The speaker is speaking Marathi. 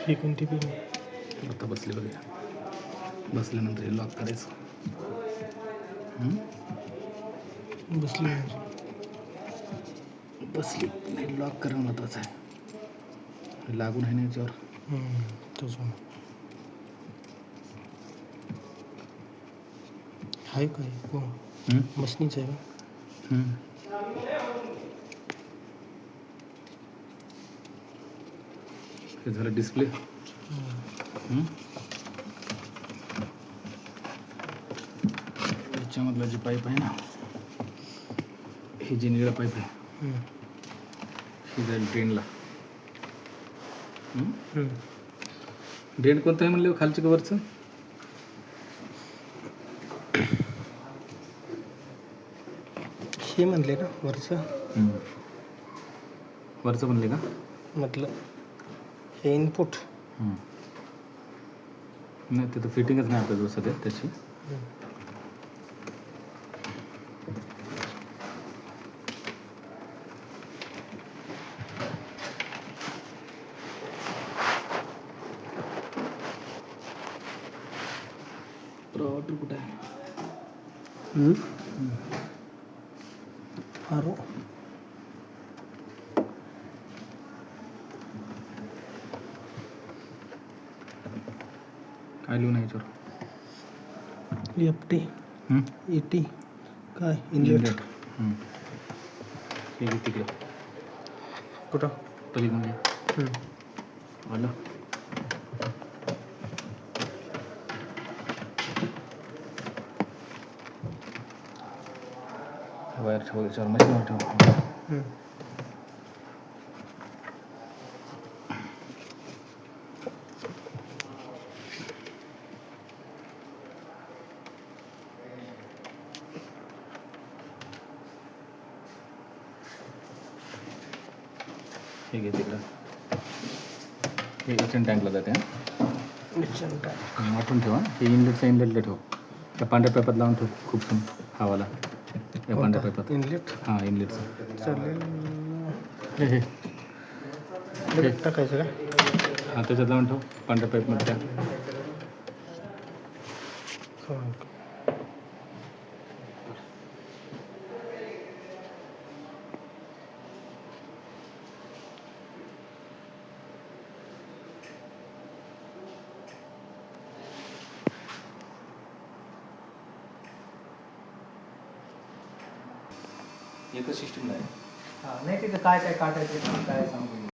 ही कोणती पिन? आता बसली बघा. बसल्यानंतर हे लॉक करायचं. बसली म्हणजे बसली नाही, लॉक करणं महत्त्वाचं आहे. लागून आहे ना याच्यावर. तसं आहे काय? हो, मशनीच आहे का? हे झालं डिस्प्ले. याच्यामधला जे पाईप आहे ना, हे जे निळं पाईप आहे, हे जाईल ड्रेनला. ड्रेन कोणतं आहे म्हणलं खालच्या वरचं? हे म्हणले ना वरचं? वरचं म्हणले का? म्हटलं हे इनपुट. नाही, तिथं फिटिंगच नाही आपल्याजवळ सध्या त्याची. ऑर्डर कुठं आहे? आरो काय लिहून आहे याच्यावर? FT ET काय इनलेट. हे तिकडे कुठं? पलीकडे आलं. वायर ठेवा त्याच्यावर, मशीनवर ठेवा. हे घे तिकडं. हे एचन टँकला जाते. वाटून ठेवा. हे इनलेटला ठेव. त्या पांढऱ्या पाईपात लावून ठेव. खूप हवाला या पांढऱ्या पाईपात. इनलेट इनलेटचं चालेल. हे टाकायचं का? त्याच्यात लावून ठेव पांढऱ्या पाईपमध्ये. त्या एकच सिस्टीम आहे. नाही तिथं काय काय काटायचं काय सांगू.